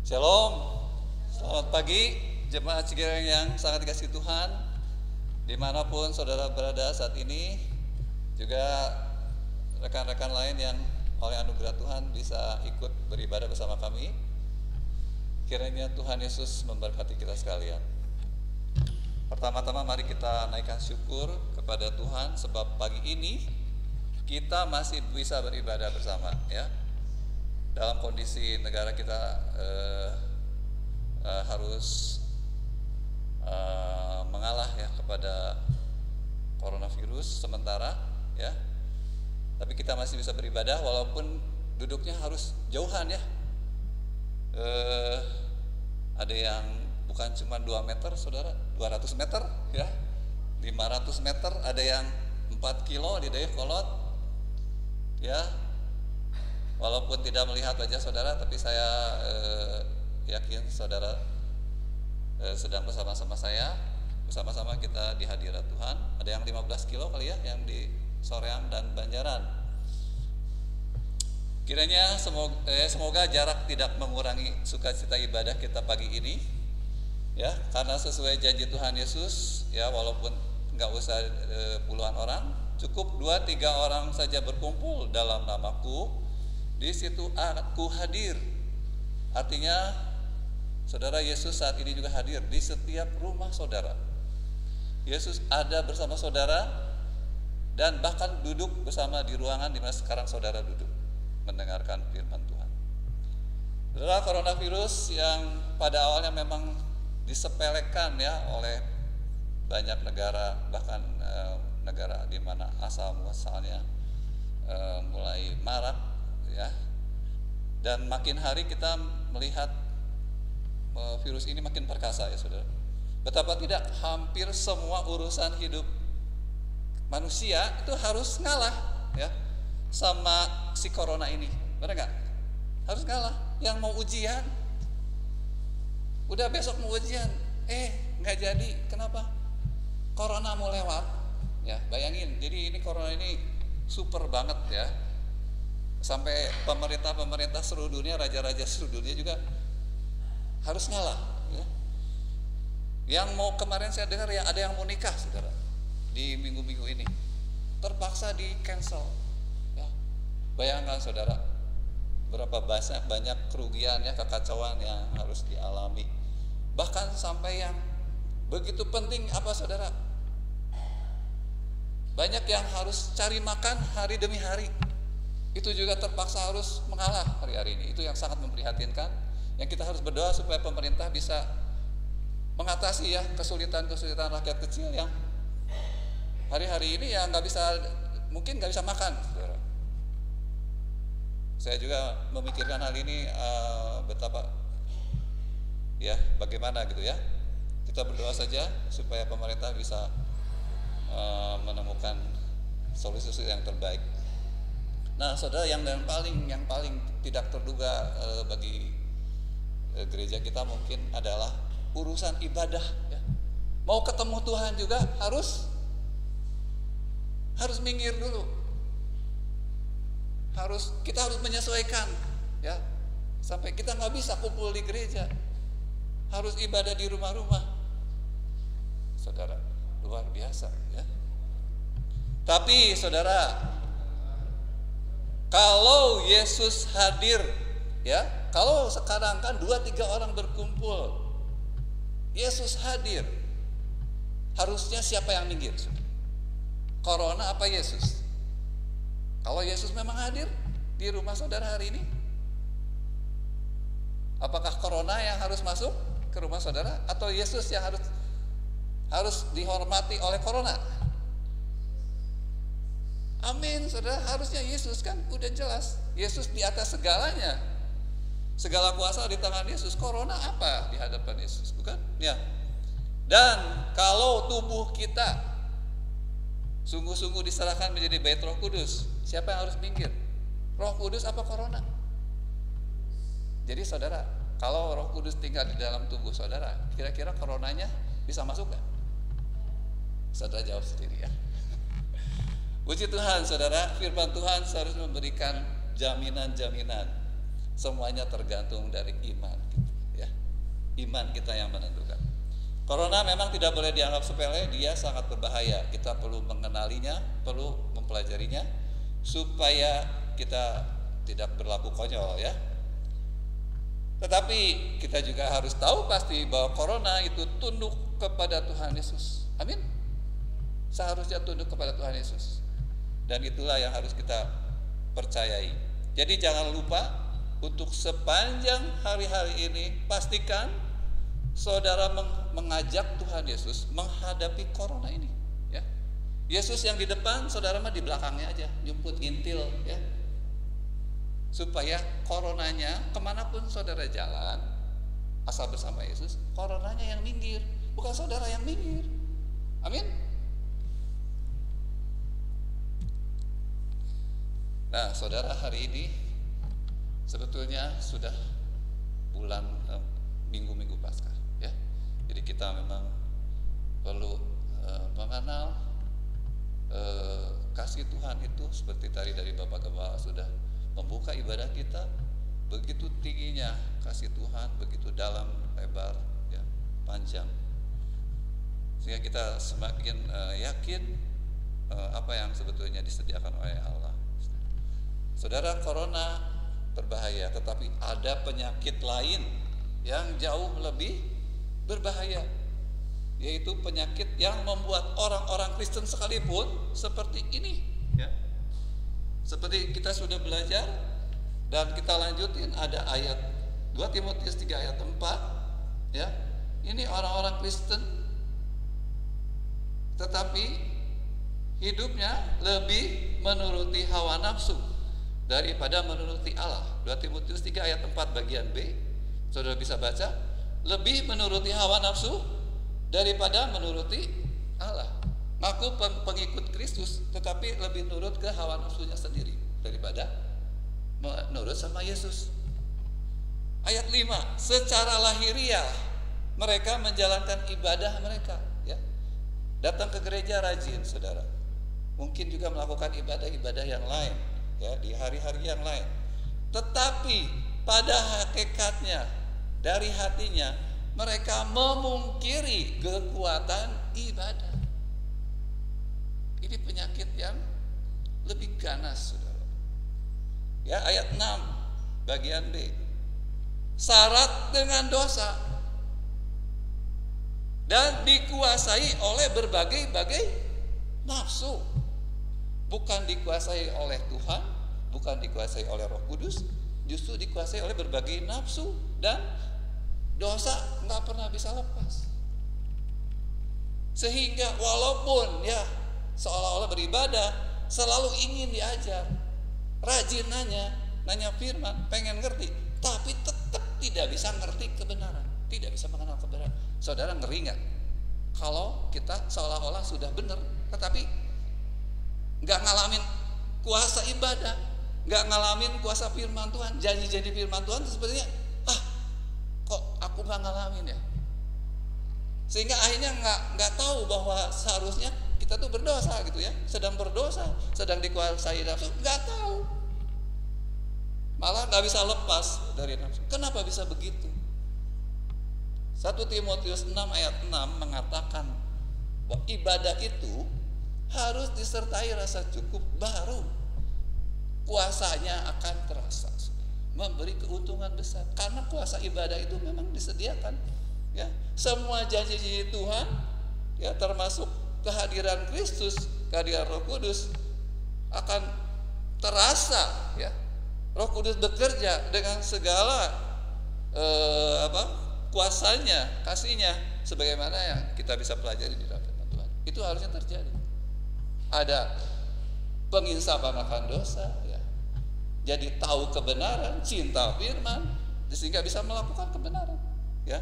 Shalom, selamat pagi jemaat Cigereng yang sangat dikasihi Tuhan. Dimanapun saudara berada saat ini, juga rekan-rekan lain yang oleh anugerah Tuhan bisa ikut beribadah bersama kami. Kiranya Tuhan Yesus memberkati kita sekalian. Pertama-tama mari kita naikkan syukur kepada Tuhan sebab pagi ini kita masih bisa beribadah bersama, ya. Dalam kondisi negara kita harus mengalah ya kepada coronavirus sementara, ya. Tapi kita masih bisa beribadah walaupun duduknya harus jauhan, ya. Ada yang bukan cuma 2 meter, saudara, 200 meter, ya, 500 meter, ada yang 4 kilo di Dayakolot, ya. Walaupun tidak melihat wajah saudara, tapi saya yakin saudara sedang bersama-sama saya, bersama-sama kita di hadirat Tuhan. Ada yang 15 kilo kali ya, yang di Soreang dan Banjaran. Kiranya semoga jarak tidak mengurangi sukacita ibadah kita pagi ini, ya, karena sesuai janji Tuhan Yesus, ya, walaupun nggak usah puluhan orang, cukup 2-3 orang saja berkumpul dalam namaku, di situ aku hadir. Artinya saudara, Yesus saat ini juga hadir di setiap rumah saudara. Yesus ada bersama saudara dan bahkan duduk bersama di ruangan di mana sekarang saudara duduk mendengarkan firman Tuhan. Saudara, coronavirus yang pada awalnya memang disepelekan ya oleh banyak negara, bahkan negara di mana asal muasalnya mulai marak, ya, dan makin hari kita melihat virus ini makin perkasa, ya saudara. Betapa tidak, hampir semua urusan hidup manusia itu harus ngalah, ya, sama si corona ini, benar nggak? Harus ngalah. Yang mau ujian, udah besok mau ujian, nggak jadi. Kenapa? Corona mau lewat, ya. Bayangin, jadi ini corona ini super banget, ya. Sampai pemerintah seluruh dunia, raja-raja seluruh dunia juga harus ngalah, ya. Yang mau kemarin saya dengar ya ada yang mau nikah, saudara, di minggu-minggu ini terpaksa di cancel, ya. Bayangkan saudara, berapa banyak kerugian, ya, kekacauan yang harus dialami. Bahkan sampai yang begitu penting apa saudara, banyak yang harus cari makan hari demi hari, itu juga terpaksa harus mengalah hari-hari ini. Itu yang sangat memprihatinkan, yang kita harus berdoa supaya pemerintah bisa mengatasi ya kesulitan-kesulitan rakyat kecil yang hari-hari ini ya mungkin nggak bisa makan, saudara. Saya juga memikirkan hal ini, betapa ya, bagaimana gitu ya. Kita berdoa saja supaya pemerintah bisa menemukan solusi yang terbaik. Nah, saudara, yang paling tidak terduga bagi gereja kita mungkin adalah urusan ibadah, ya. Mau ketemu Tuhan juga harus minggir dulu. Kita harus menyesuaikan, ya. Sampai kita nggak bisa kumpul di gereja. Harus ibadah di rumah-rumah. Saudara, luar biasa, ya. Tapi saudara, kalau Yesus hadir, ya, kalau sekarang kan 2-3 orang berkumpul, Yesus hadir, harusnya siapa yang minggir? Corona apa Yesus? Kalau Yesus memang hadir di rumah saudara hari ini, apakah corona yang harus masuk ke rumah saudara atau Yesus yang harus dihormati oleh corona? Amin, saudara. Harusnya Yesus, kan udah jelas, Yesus di atas segalanya, segala kuasa di tangan Yesus. Corona apa di hadapan Yesus, bukan? Ya. Dan kalau tubuh kita sungguh-sungguh diserahkan menjadi bait Roh Kudus, siapa yang harus minggir? Roh Kudus apa corona? Jadi saudara, kalau Roh Kudus tinggal di dalam tubuh saudara, kira-kira coronanya bisa masuk gak? Saudara jawab sendiri, ya. Puji Tuhan, saudara, firman Tuhan seharusnya memberikan jaminan-jaminan. Semuanya tergantung dari iman kita. Iman kita yang menentukan. Corona memang tidak boleh dianggap sepele, dia sangat berbahaya. Kita perlu mengenalinya, perlu mempelajarinya supaya kita tidak berlaku konyol ya. Tetapi kita juga harus tahu pasti bahwa corona itu tunduk kepada Tuhan Yesus. Amin. Seharusnya tunduk kepada Tuhan Yesus. Dan itulah yang harus kita percayai. Jadi jangan lupa untuk sepanjang hari-hari ini pastikan saudara mengajak Tuhan Yesus menghadapi corona ini ya. Yesus yang di depan, saudara mah di belakangnya aja, jemput ngintil ya. Supaya coronanya kemanapun saudara jalan asal bersama Yesus, coronanya yang minggir, bukan saudara yang minggir. Amin. Nah, saudara, hari ini sebetulnya sudah bulan minggu-minggu Paskah ya. Jadi kita memang perlu mengenal kasih Tuhan itu seperti tadi dari Bapak Gembala sudah membuka ibadah kita. Begitu tingginya kasih Tuhan, begitu dalam, lebar ya, panjang, sehingga kita semakin yakin apa yang sebetulnya disediakan oleh Allah. Saudara, corona berbahaya, tetapi ada penyakit lain yang jauh lebih berbahaya, yaitu penyakit yang membuat orang-orang Kristen sekalipun seperti ini ya. Seperti kita sudah belajar dan kita lanjutin, ada ayat 2 Timotius 3 ayat 4 ya. Ini orang-orang Kristen tetapi hidupnya lebih menuruti hawa nafsu daripada menuruti Allah. 2 Timotius 3 ayat 4 bagian B. Saudara bisa baca, lebih menuruti hawa nafsu daripada menuruti Allah. Aku pengikut Kristus tetapi lebih nurut ke hawa nafsunya sendiri daripada menurut sama Yesus. Ayat 5, secara lahiriah mereka menjalankan ibadah mereka ya. Datang ke gereja rajin, saudara. Mungkin juga melakukan ibadah-ibadah yang lain ya, di hari-hari yang lain. Tetapi pada hakikatnya dari hatinya mereka memungkiri kekuatan ibadah. Ini penyakit yang lebih ganas, saudara. Ya, ayat 6 bagian B. Syarat dengan dosa dan dikuasai oleh berbagai-bagai nafsu. Bukan dikuasai oleh Tuhan, bukan dikuasai oleh Roh Kudus, justru dikuasai oleh berbagai nafsu dan dosa nggak pernah bisa lepas. Sehingga walaupun ya seolah-olah beribadah, selalu ingin diajar, rajin nanya firman, pengen ngerti, tapi tetap tidak bisa ngerti kebenaran, tidak bisa mengenal kebenaran. Saudara, ngeri nggak kalau kita seolah-olah sudah benar, tetapi nggak ngalamin kuasa ibadah, nggak ngalamin kuasa firman Tuhan, janji-janji firman Tuhan sebenarnya kok aku nggak ngalamin ya, sehingga akhirnya nggak tahu bahwa seharusnya kita tuh berdosa gitu ya, sedang berdosa, sedang dikuasai nafsu, nggak tahu, malah nggak bisa lepas dari nafsu. Kenapa bisa begitu? 1 Timotius 6 ayat 6 mengatakan bahwa ibadah itu harus disertai rasa cukup, baru kuasanya akan terasa, memberi keuntungan besar. Karena kuasa ibadah itu memang disediakan ya. Semua janji-janji Tuhan ya, termasuk kehadiran Kristus, kehadiran Roh Kudus akan terasa ya. Roh Kudus bekerja dengan segala kuasanya, kasihnya, sebagaimana yang kita bisa pelajari di dalam firman Tuhan. Itu harusnya terjadi. Ada penginsapan akan dosa ya. Jadi tahu kebenaran, cinta firman, sehingga bisa melakukan kebenaran ya.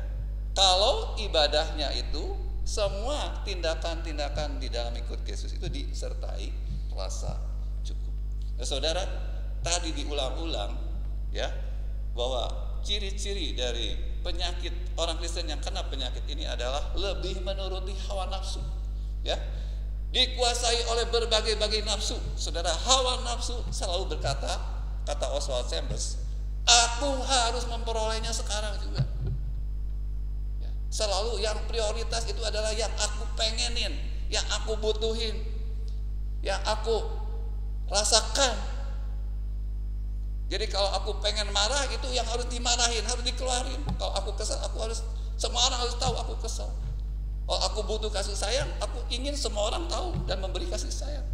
Kalau ibadahnya itu semua tindakan-tindakan di dalam ikut Yesus itu disertai rasa cukup. Nah, saudara, tadi diulang-ulang ya, bahwa ciri-ciri dari penyakit orang Kristen yang kena penyakit ini adalah lebih menuruti hawa nafsu ya. Dikuasai oleh berbagai-bagai nafsu. Saudara, hawa nafsu selalu berkata, kata Oswald Chambers, aku harus memperolehnya sekarang juga. Selalu yang prioritas itu adalah yang aku pengenin, yang aku butuhin, yang aku rasakan. Jadi kalau aku pengen marah, itu yang harus dimarahin, harus dikeluarin. Kalau aku kesal, semua orang harus tahu aku kesal. Kalau aku butuh kasih sayang, aku ingin semua orang tahu dan memberi kasih sayang.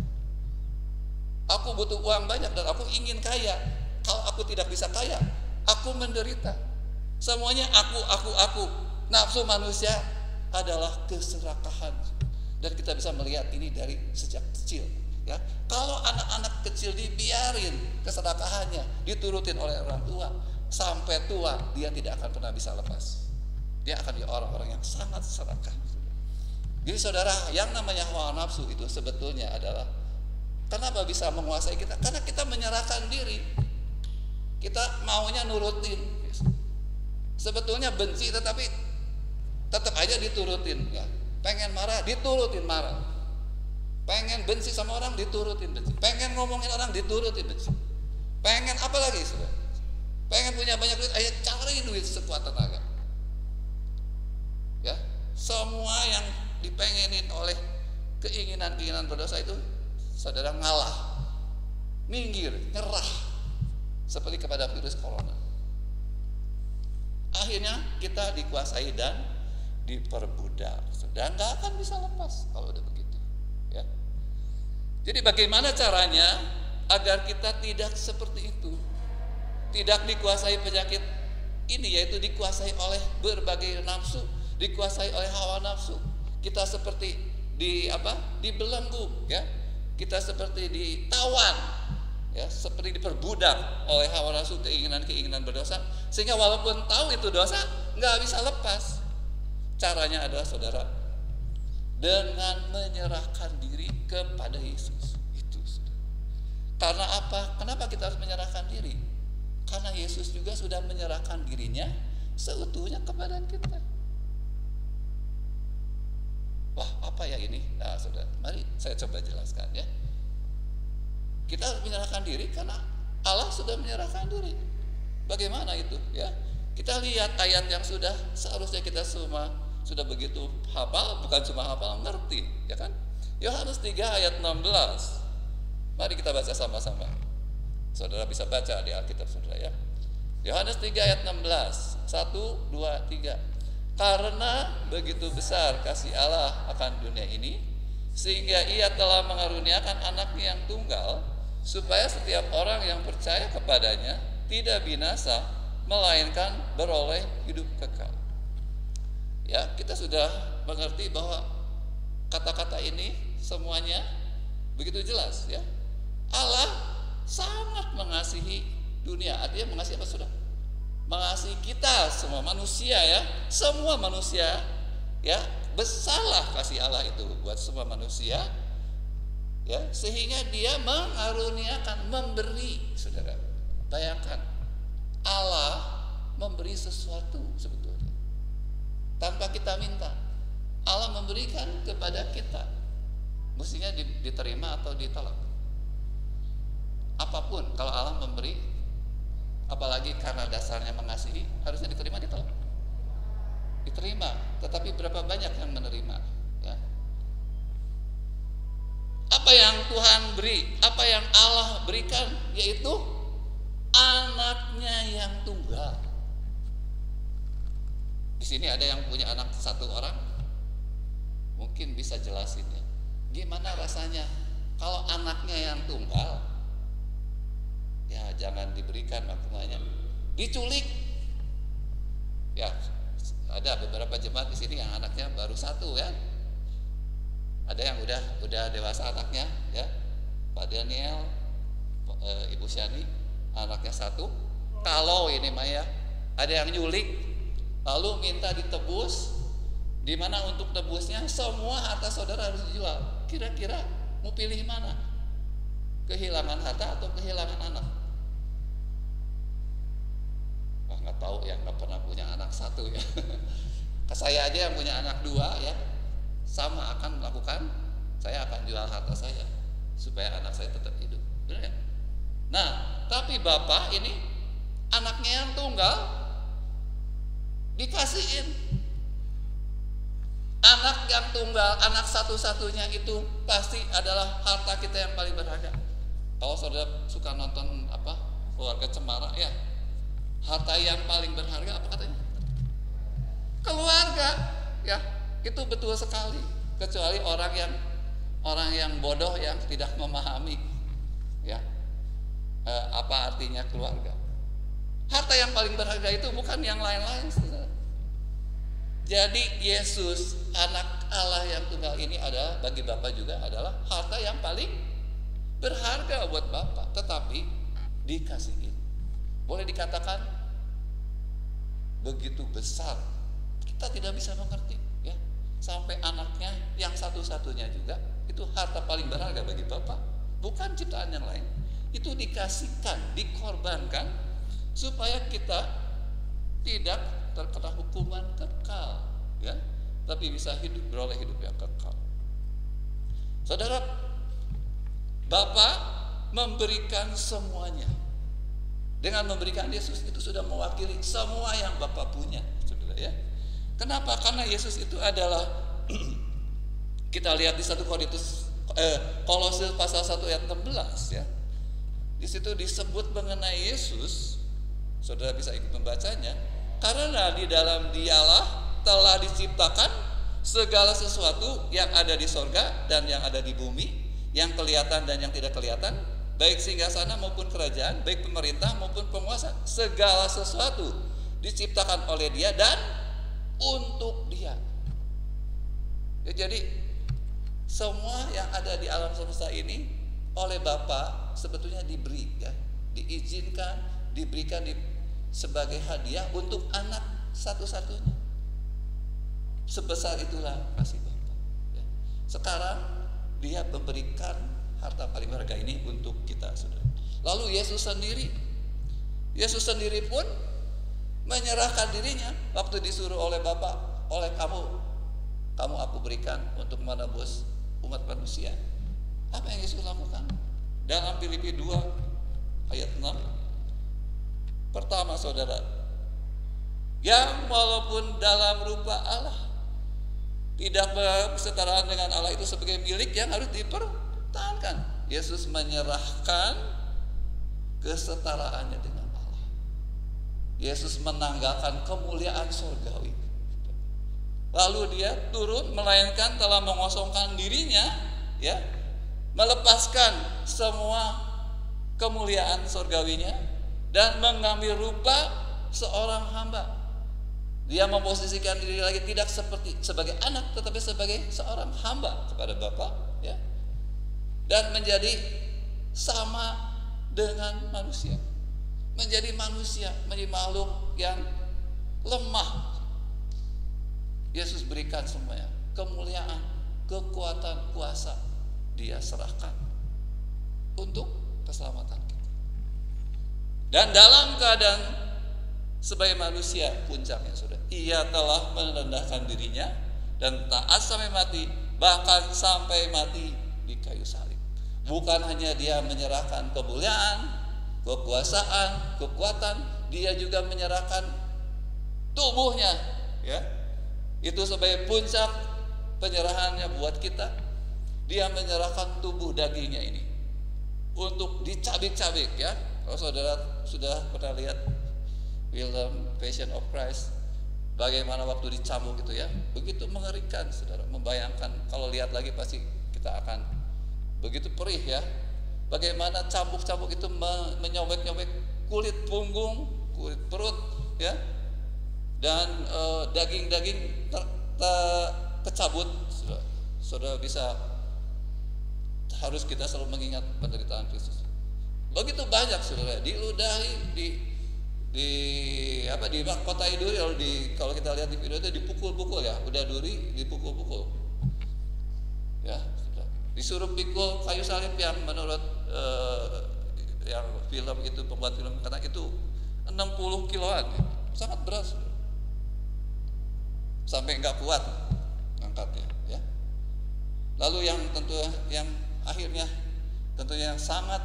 Aku butuh uang banyak dan aku ingin kaya. Kalau aku tidak bisa kaya, aku menderita. Semuanya aku. Nafsu manusia adalah keserakahan. Dan kita bisa melihat ini dari sejak kecil, ya. Kalau anak-anak kecil dibiarin keserakahannya, diturutin oleh orang tua, sampai tua dia tidak akan pernah bisa lepas. Dia akan jadi orang-orang yang sangat serakah. Jadi saudara, yang namanya hawa nafsu itu sebetulnya adalah kenapa bisa menguasai kita? Karena kita menyerahkan diri. Kita maunya nurutin. Sebetulnya benci tetapi tetap aja diturutin, ya. Pengen marah, diturutin marah. Pengen benci sama orang, diturutin benci. Pengen ngomongin orang, diturutin benci. Pengen apa lagi, saudara? Pengen punya banyak duit, ayo cari duit sekuat tenaga. Ya, semua yang dipengenin oleh keinginan-keinginan berdosa itu, saudara ngalah, minggir, nyerah, seperti kepada virus corona. Akhirnya kita dikuasai dan diperbudak, dan nggak akan bisa lepas kalau udah begitu, ya. Jadi bagaimana caranya agar kita tidak seperti itu, tidak dikuasai penyakit ini, yaitu dikuasai oleh berbagai nafsu, dikuasai oleh hawa nafsu. Kita seperti dibelenggu, ya. Kita seperti ditawan, ya, seperti diperbudak oleh hawa nafsu, keinginan-keinginan berdosa, sehingga walaupun tahu itu dosa nggak bisa lepas. Caranya adalah saudara, dengan menyerahkan diri kepada Yesus. Itu saudara. Karena apa? Kenapa kita harus menyerahkan diri? Karena Yesus juga sudah menyerahkan dirinya seutuhnya kepada kita. Wah, apa ya ini? Nah saudara, mari saya coba jelaskan, ya. Kita harus menyerahkan diri karena Allah sudah menyerahkan diri. Bagaimana itu, ya? Kita lihat ayat yang seharusnya kita semua sudah begitu hafal, bukan cuma hafal, ngerti, ya kan? Yohanes 3 ayat 16. Mari kita baca sama-sama. Saudara bisa baca di Alkitab saudara, ya. Yohanes 3 ayat 16. 1, 2, 3. Karena begitu besar kasih Allah akan dunia ini, sehingga Ia telah mengaruniakan Anaknya yang tunggal, supaya setiap orang yang percaya kepadanya tidak binasa, melainkan beroleh hidup kekal. Ya, kita sudah mengerti bahwa kata-kata ini semuanya begitu jelas, ya. Allah sangat mengasihi dunia. Artinya mengasihi apa, saudara? Mengasihi kita semua manusia, ya. Semua manusia, ya. Besarlah kasih Allah itu buat semua manusia, ya, sehingga Dia mengaruniakan, memberi, saudara. Bayangkan, Allah memberi sesuatu sebetulnya tanpa kita minta. Allah memberikan kepada kita, mestinya diterima atau ditolak. Apapun, kalau Allah memberi, apalagi karena dasarnya mengasihi, harusnya diterima, ditolak? Diterima. Tetapi berapa banyak yang menerima, ya? Apa yang Tuhan beri, apa yang Allah berikan, yaitu Anaknya yang tunggal. Di sini ada yang punya anak satu orang, mungkin bisa jelasin, ya. Gimana rasanya kalau anaknya yang tunggal? Ya jangan diberikan maknanya, diculik. Ya ada beberapa jemaat di sini yang anaknya baru satu, ya. Ada yang udah dewasa anaknya, ya. Pak Daniel, Ibu Syani, anaknya satu. Kalau ini Maya, ada yang nyulik, lalu minta ditebus, di mana untuk tebusnya semua harta saudara harus dijual. Kira-kira mau pilih mana? Kehilangan harta atau kehilangan anak? Wah, nggak tahu, yang nggak pernah punya anak satu, ya. Saya aja yang punya anak dua, ya, sama akan melakukan. Saya akan jual harta saya supaya anak saya tetap hidup, benar ya? Nah, tapi bapak ini anaknya yang tunggal dikasihin, Anak yang tunggal, anak satu-satunya itu pasti adalah harta kita yang paling berharga. Kalau saudara suka nonton Keluarga Cemara ya, harta yang paling berharga apa katanya? Keluarga, ya itu betul sekali. Kecuali orang yang bodoh yang tidak memahami, ya apa artinya keluarga. Harta yang paling berharga itu bukan yang lain-lain, saudara. Jadi Yesus, anak Allah yang tunggal ini adalah bagi Bapa juga adalah harta yang paling berharga buat Bapa. Tetapi dikasihin, boleh dikatakan begitu besar, kita tidak bisa mengerti, ya. Sampai anaknya yang satu-satunya juga itu harta paling berharga bagi Bapa, bukan ciptaan yang lain. Itu dikasihkan, dikorbankan supaya kita tidak terkena hukuman kekal, ya, tapi bisa beroleh hidup yang kekal. Saudara, Bapa memberikan semuanya. Dengan memberikan Yesus itu sudah mewakili semua yang Bapa punya, saudara, ya. Kenapa? Karena Yesus itu adalah kita lihat di 1 Korintus Kolose pasal 1 ayat 16, ya. Di situ disebut mengenai Yesus, saudara bisa ikut membacanya. Karena di dalam Dialah telah diciptakan segala sesuatu yang ada di sorga dan yang ada di bumi, yang kelihatan dan yang tidak kelihatan, baik singgasana maupun kerajaan, baik pemerintah maupun penguasa. Segala sesuatu diciptakan oleh Dia dan untuk Dia. Ya, jadi semua yang ada di alam semesta ini oleh Bapa sebetulnya diberi, ya, diizinkan, diberikan sebagai hadiah untuk anak satu-satunya. Sebesar itulah kasih Bapa, ya. Sekarang Dia memberikan harta paling berharga ini untuk kita, saudara. Lalu Yesus sendiri pun menyerahkan dirinya waktu disuruh oleh Bapa, oleh kamu aku berikan untuk menebus umat manusia. Apa yang Yesus lakukan? Dalam Filipi 2 ayat 6. Pertama, saudara, yang walaupun dalam rupa Allah tidak bersetaraan dengan Allah itu sebagai milik yang harus dipertahankan. Yesus menyerahkan kesetaraannya dengan Allah. Yesus menanggalkan kemuliaan surgawi. Lalu Dia turun, melainkan telah mengosongkan dirinya, ya, melepaskan semua kemuliaan surgawinya dan mengambil rupa seorang hamba. Dia memposisikan diri lagi tidak sebagai anak, tetapi sebagai seorang hamba kepada Bapa, ya, dan menjadi sama dengan manusia, menjadi makhluk yang lemah. Yesus berikan semuanya, kemuliaan, kekuatan, kuasa Dia serahkan untuk keselamatan kita. Dan dalam keadaan sebagai manusia puncaknya, saudara, Ia telah merendahkan dirinya dan taat sampai mati, bahkan sampai mati di kayu salib. Bukan hanya Dia menyerahkan kemuliaan, kekuasaan, kekuatan, Dia juga menyerahkan tubuhnya, ya. Itu sebagai puncak penyerahannya buat kita. Dia menyerahkan tubuh dagingnya ini untuk dicabik-cabik, ya. Kalau saudara sudah pernah lihat film Passion of Christ, bagaimana waktu dicambuk itu, ya, begitu mengerikan, saudara. Membayangkan, kalau lihat lagi pasti kita akan begitu perih, ya. Bagaimana cambuk-cambuk itu menyobek-nyobek kulit punggung, kulit perut, ya, dan daging-daging tercabut. Saudara bisa, harus kita selalu mengingat penderitaan Kristus. Begitu banyak, saudara, diludahi, di mahkotai duri. Kalau kita lihat di video itu dipukul-pukul, ya, udah duri dipukul-pukul, ya, saudara. Disuruh pikul kayu salib yang menurut yang film itu, pembuat film, karena itu 60 kiloan, ya. Sangat berat, saudara. Sampai nggak kuat angkatnya, ya. Lalu yang akhirnya tentunya yang sangat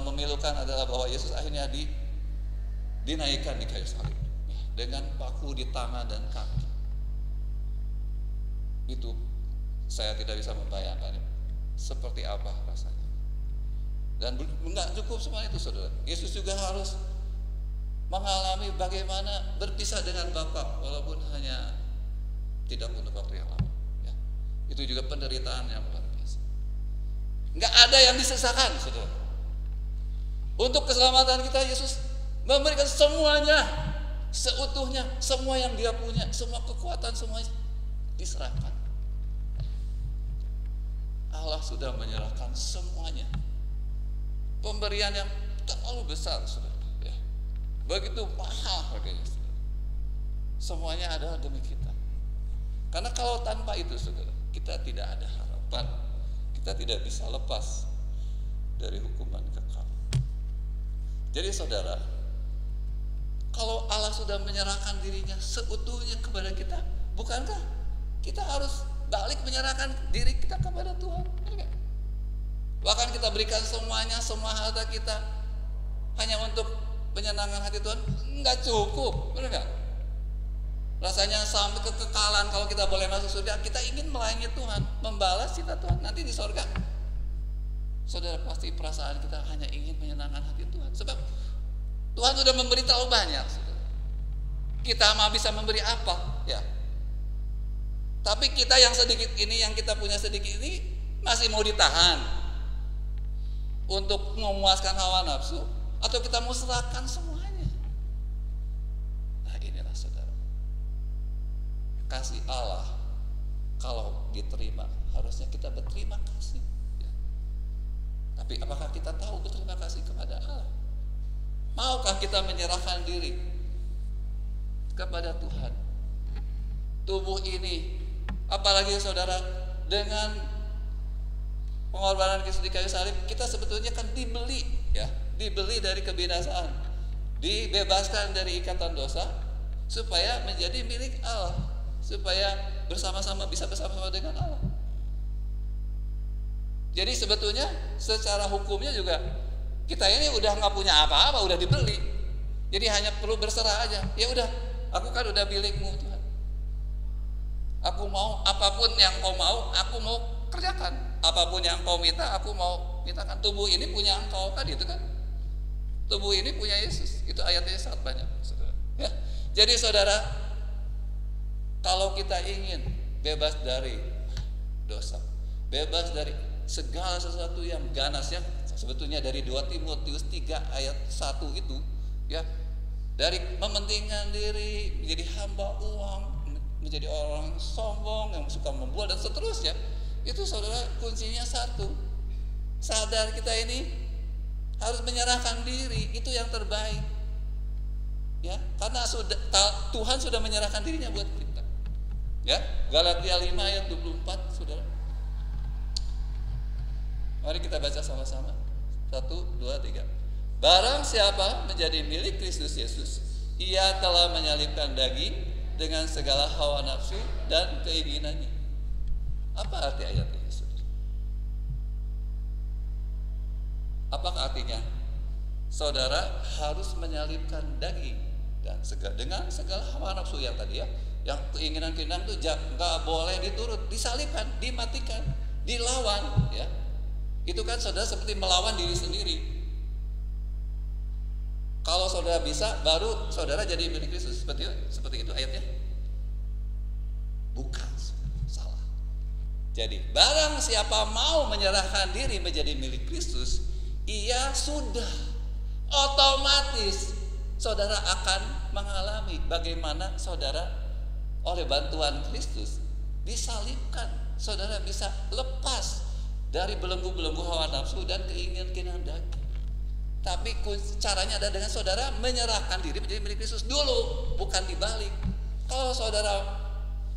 memilukan adalah bahwa Yesus akhirnya dinaikkan di kayu salib, ya, dengan paku di tangan dan kaki. Itu saya tidak bisa membayangkan seperti apa rasanya. Dan enggak cukup semua itu, saudara. Yesus juga harus mengalami bagaimana berpisah dengan Bapa walaupun hanya tidak untuk waktu yang lama. Ya. Itu juga penderitaan yang luar biasa. Enggak ada yang disesakan, saudara. Untuk keselamatan kita, Yesus memberikan semuanya, seutuhnya, semua yang Dia punya, semua kekuatan, semua diserahkan. Allah sudah menyerahkan semuanya. Pemberian yang terlalu besar, saudara. Ya. Begitu mahal harganya, saudara. Semuanya adalah demi kita. Karena kalau tanpa itu, saudara, kita tidak ada harapan. Kita tidak bisa lepas dari hukuman kekal. Jadi, saudara, kalau Allah sudah menyerahkan dirinya seutuhnya kepada kita, bukankah kita harus balik menyerahkan diri kita kepada Tuhan? Bahkan kita berikan semuanya, semua harta kita hanya untuk menyenangkan hati Tuhan, enggak cukup, benar enggak? Rasanya sampai kekekalan kalau kita boleh masuk surga, kita ingin melayani Tuhan, membalas cita Tuhan nanti di surga. Saudara, pasti perasaan kita hanya ingin menyenangkan hati Tuhan, sebab Tuhan sudah memberi terlalu banyak, saudara. Kita mau bisa memberi apa? Ya. Tapi kita yang sedikit ini, yang kita punya sedikit ini, masih mau ditahan untuk memuaskan hawa nafsu, atau kita mau serahkan semuanya? Nah, inilah, saudara, kasih Allah. Kalau diterima, harusnya kita berterima kasih. Ya. Tapi apakah kita tahu berterima kasih kepada Allah? Maukah kita menyerahkan diri kepada Tuhan? Tubuh ini, apalagi, saudara, dengan pengorbanan Kristus di kayu salib, kita sebetulnya kan dibeli, ya, dibeli dari kebinasaan, dibebaskan dari ikatan dosa, supaya menjadi milik Allah, supaya bisa bersama-sama dengan Allah. Jadi sebetulnya secara hukumnya juga kita ini udah nggak punya apa-apa, udah dibeli. Jadi hanya perlu berserah aja. Ya udah, aku kan udah milikmu, Tuhan. Aku mau apapun yang kau mau, aku mau kerjakan. Apapun yang kau minta, aku mau mintakan. Tubuh ini punya engkau, kan itu kan. Tubuh ini punya Yesus. Itu ayatnya sangat banyak, saudara. Ya. Jadi, saudara, kalau kita ingin bebas dari dosa, bebas dari segala sesuatu yang ganas, ya, sebetulnya dari 2 Timotius 3 ayat 1 itu, ya, dari mementingkan diri, menjadi hamba uang, menjadi orang sombong yang suka membual dan seterusnya. Itu, saudara, kuncinya satu, sadar kita ini harus menyerahkan diri, itu yang terbaik, ya, karena Tuhan sudah menyerahkan dirinya buat kita, ya. Galatia 5 ayat 24, saudara. Mari kita baca sama-sama. 1, 2, 3. Barang siapa menjadi milik Kristus Yesus, ia telah menyalibkan daging dengan segala hawa nafsu dan keinginannya. Apa arti ayat ini, saudara? Apakah artinya saudara harus menyalibkan daging dan dengan segala hawa nafsu yang tadi, ya, yang keinginan-keinginan itu nggak boleh diturut, disalibkan, dimatikan, dilawan, ya. Itu kan, saudara, seperti melawan diri sendiri. Kalau saudara bisa, baru saudara jadi milik Kristus. Seperti itu ayatnya? Bukan, salah. Jadi, barang siapa mau menyerahkan diri menjadi milik Kristus, ia sudah otomatis saudara akan mengalami bagaimana saudara oleh bantuan Kristus disalibkan. Saudara bisa lepas dari belenggu-belenggu hawa nafsu dan keinginan-keinginan daging. Tapi caranya ada dengan saudara menyerahkan diri menjadi milik Kristus dulu, bukan dibalik. Kalau saudara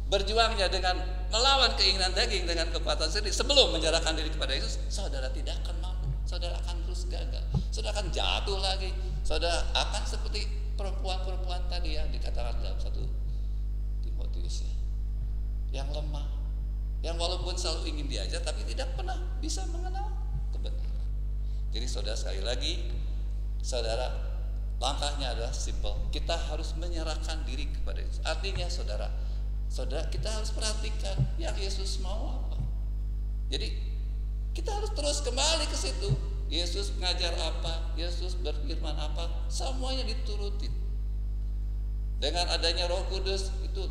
berjuangnya dengan melawan keinginan daging dengan kekuatan sendiri sebelum menyerahkan diri kepada Yesus, saudara tidak akan mampu, saudara akan terus gagal, saudara akan jatuh lagi, saudara akan seperti perempuan-perempuan tadi yang dikatakan dalam 1 Timotius, yang lemah, yang walaupun selalu ingin diajar tapi tidak pernah bisa mengenal kebenaran. Jadi, saudara, sekali lagi, saudara, langkahnya adalah simple. Kita harus menyerahkan diri kepada Yesus. Artinya, saudara, Saudara, kita harus perhatikan yang Yesus mau apa. Jadi kita harus terus kembali ke situ. Yesus mengajar apa, Yesus berfirman apa, semuanya diturutin. Dengan adanya Roh Kudus itu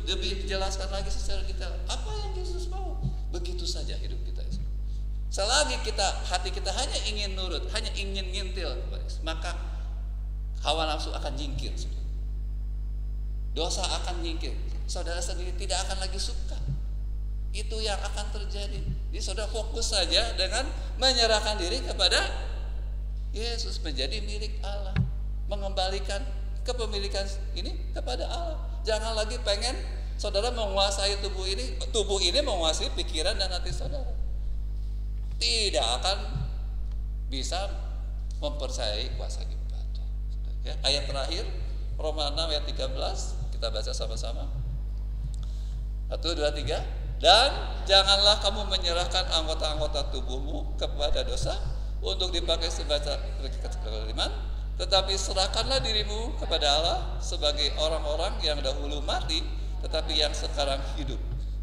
lebih dijelaskan lagi secara detail apa yang Yesus mau. Begitu saja hidup kita. Selagi hati kita hanya ingin nurut, hanya ingin ngintil, maka hawa nafsu akan nyingkir. Dosa akan nyingkir. Saudara sendiri tidak akan lagi suka. Itu yang akan terjadi. Jadi saudara fokus saja dengan menyerahkan diri kepada Yesus, menjadi milik Allah, mengembalikan kepemilikan ini kepada Allah. Jangan lagi pengen saudara menguasai tubuh ini menguasai pikiran dan hati saudara. Tidak akan bisa mempercayai kuasa ibadah. Ya, ayat terakhir Roma 6 ayat 13 kita baca sama-sama. 1, 2, 3. Dan janganlah kamu menyerahkan anggota-anggota tubuhmu kepada dosa untuk dipakai sebagai kezaliman, tetapi serahkanlah dirimu kepada Allah sebagai orang-orang yang dahulu mati tetapi yang sekarang hidup,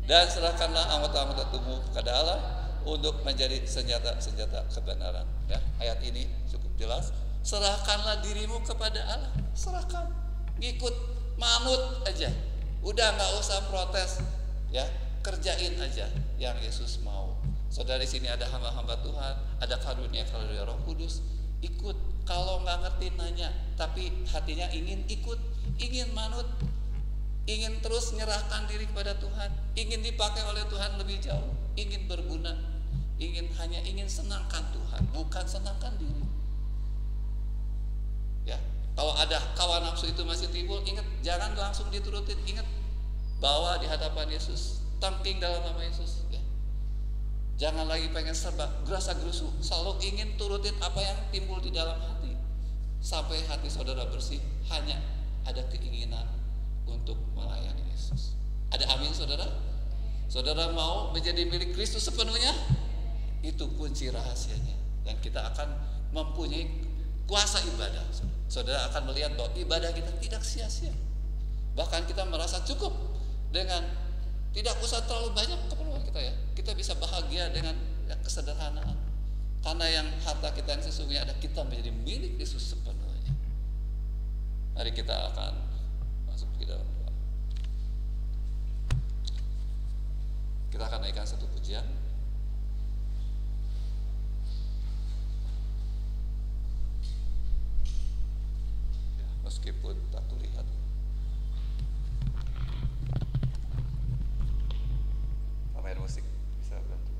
dan serahkanlah anggota-anggota tubuhmu kepada Allah untuk menjadi senjata-senjata kebenaran. Ya, ayat ini cukup jelas. Serahkanlah dirimu kepada Allah. Serahkan, ngikut, manut aja. Udah nggak usah protes, ya, kerjain aja yang Yesus mau. Saudara, di sini ada hamba-hamba Tuhan, ada karunia Roh Kudus. Ikut, kalau nggak ngerti nanya, tapi hatinya ingin ikut, ingin manut, ingin terus menyerahkan diri kepada Tuhan, ingin dipakai oleh Tuhan lebih jauh, ingin berguna, hanya ingin senangkan Tuhan, bukan senangkan diri. Ya, kalau ada kawan nafsu itu masih timbul, ingat, jangan langsung diturutin. Ingat, bawa di hadapan Yesus, tangking dalam nama Yesus. Ya. Jangan lagi pengen serba gerasa-gerusu, selalu ingin turutin apa yang timbul di dalam hati. Sampai hati saudara bersih, hanya ada keinginan untuk melayani Yesus. Ada amin saudara? Saudara mau menjadi milik Kristus sepenuhnya? Itu kunci rahasianya. Dan kita akan mempunyai kuasa ibadah. Saudara akan melihat bahwa ibadah kita tidak sia-sia. Bahkan kita merasa cukup dengan tidak usah terlalu banyak keperluan kita, ya. Kita bisa bahagia dengan kesederhanaan. Karena yang harta kita yang sesungguhnya ada, kita menjadi milik Yesus sepenuhnya. Mari kita akan masuk ke dalam doa. Kita akan naikkan satu pujian. Ya, meskipun tak terlihat. Pemain musik bisa bantu.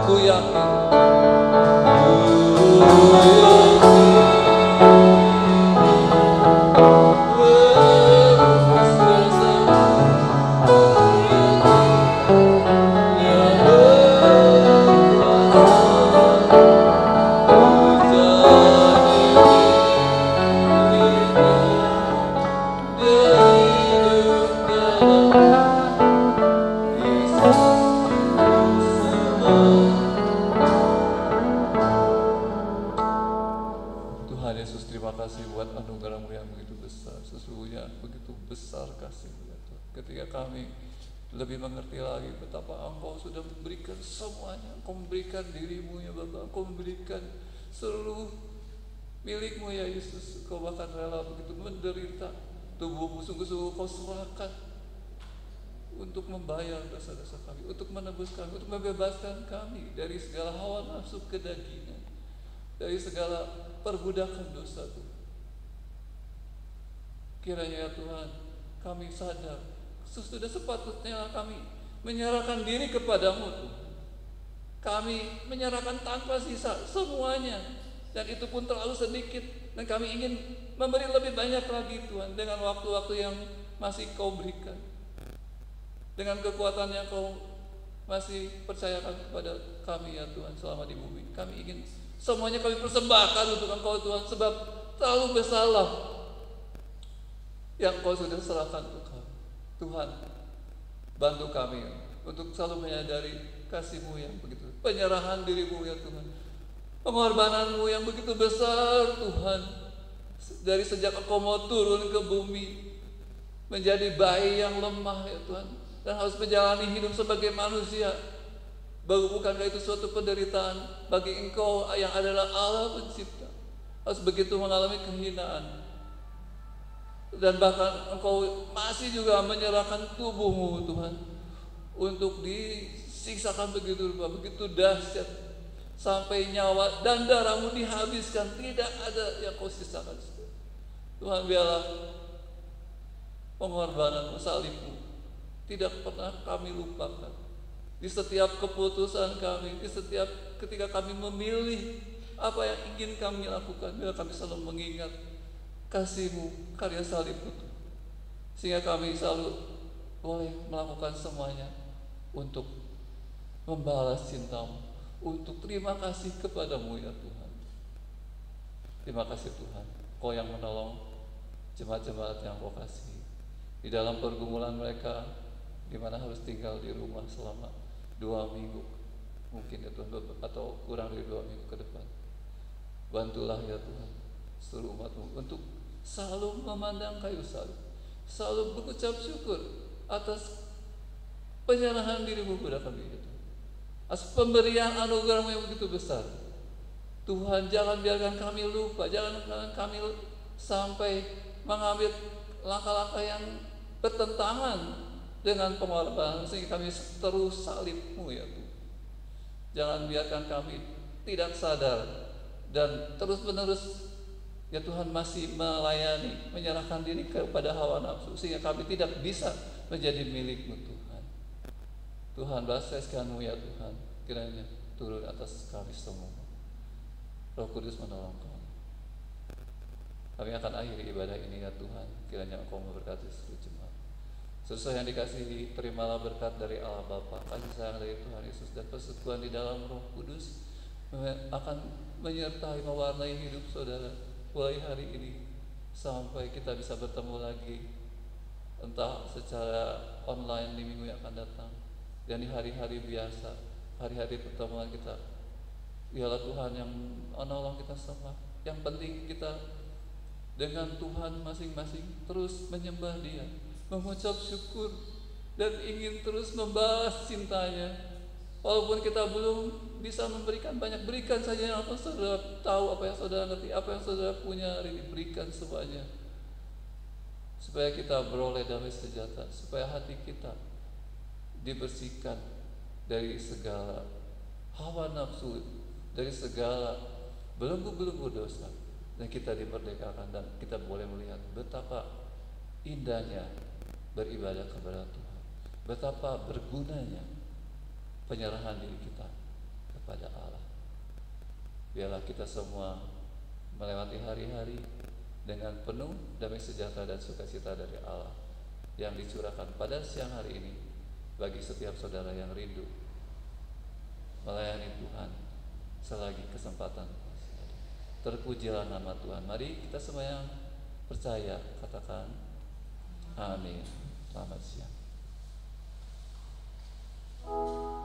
Ku yakin lebih mengerti lagi betapa Engkau sudah memberikan semuanya. Engkau memberikan dirimu ya Bapa, Engkau memberikan seluruh milikmu ya Yesus. Engkau bahkan rela begitu menderita, tubuhmu sungguh-sungguh Kau serahkan untuk membayar dosa-dosa kami, untuk menebus kami, untuk membebaskan kami dari segala hawa nafsu kedagingan, dari segala perbudakan dosa Tuhan. Kiranya ya Tuhan, kami sadar sudah sepatutnya kami menyerahkan diri kepadamu Tuhan. Kami menyerahkan tanpa sisa semuanya, dan itu pun terlalu sedikit, dan kami ingin memberi lebih banyak lagi Tuhan, dengan waktu-waktu yang masih Kau berikan, dengan kekuatan yang Kau masih percayakan kepada kami ya Tuhan selama di bumi. Kami ingin semuanya kami persembahkan untuk Engkau Tuhan, sebab terlalu besarlah yang Kau sudah serahkan untuk kami. Tuhan, bantu kami untuk selalu menyadari kasih-Mu yang begitu, penyerahan diri-Mu ya Tuhan, pengorbanan-Mu yang begitu besar Tuhan. Dari sejak Engkau mau turun ke bumi menjadi bayi yang lemah ya Tuhan, dan harus menjalani hidup sebagai manusia. Bukankah itu suatu penderitaan bagi Engkau yang adalah Allah pencipta, harus begitu mengalami kehinaan, dan bahkan Engkau masih juga menyerahkan tubuhmu Tuhan untuk disiksakan begitu rupa, begitu dahsyat, sampai nyawa dan darahmu dihabiskan, tidak ada yang Kau sisakan. Tuhan, biarlah pengorbanan salib-Mu tidak pernah kami lupakan di setiap keputusan kami, di setiap ketika kami memilih apa yang ingin kami lakukan. Biar kami selalu mengingat kasih-Mu, karya salib-Mu, sehingga kami selalu boleh melakukan semuanya untuk membalas cinta-Mu, untuk terima kasih kepada-Mu ya Tuhan. Terima kasih Tuhan, Kau yang menolong jemaat-jemaat yang Kau kasih di dalam pergumulan mereka, di mana harus tinggal di rumah selama 2 minggu mungkin ya Tuhan, atau kurang dari 2 minggu ke depan. Bantulah ya Tuhan seluruh umat-Mu untuk selalu memandang kayu salib, selalu berucap syukur atas penyerahan diri-Mu kepada kami itu, atas pemberian anugerah-Mu yang begitu besar. Tuhan, jangan biarkan kami lupa, jangan biarkan kami sampai mengambil langkah-langkah yang bertentangan dengan pengorbanan, sehingga kami terus salib-Mu ya Tuhan. Jangan biarkan kami tidak sadar dan terus-menerus ya Tuhan masih melayani, menyerahkan diri kepada hawa nafsu, sehingga kami tidak bisa menjadi milik-Mu Tuhan. Tuhan, balas kasih-Mu ya Tuhan, kiranya turun atas kami semua. Roh Kudus menolong kami. Kami akan akhiri ibadah ini ya Tuhan, kiranya Engkau memberkati seluruh jemaat. Sesuai yang dikasihi, terimalah berkat dari Allah Bapa, kasih sayang dari Tuhan Yesus, dan persekutuan di dalam Roh Kudus akan menyertai, mewarnai hidup saudara mulai hari ini sampai kita bisa bertemu lagi, entah secara online di minggu yang akan datang dan di hari-hari biasa, hari-hari pertemuan kita. Biarlah Tuhan yang menolong kita semua. Yang penting kita dengan Tuhan masing-masing terus menyembah Dia, mengucap syukur, dan ingin terus membalas cintanya. Walaupun kita belum bisa memberikan banyak, berikan saja yang apa saudara tahu, apa yang saudara ngerti, apa yang saudara punya hari ini, berikan semuanya, supaya kita beroleh damai sejahtera, supaya hati kita dibersihkan dari segala hawa nafsu, dari segala belenggu-belenggu dosa, dan kita dimerdekakan, dan kita boleh melihat betapa indahnya beribadah kepada Tuhan, betapa bergunanya penyerahan diri kita kepada Allah. Biarlah kita semua melewati hari-hari dengan penuh damai sejahtera dan sukacita dari Allah yang dicurahkan pada siang hari ini bagi setiap saudara yang rindu melayani Tuhan selagi kesempatan. Terpujilah nama Tuhan. Mari kita semua yang percaya katakan amin. Selamat siang. Thank you.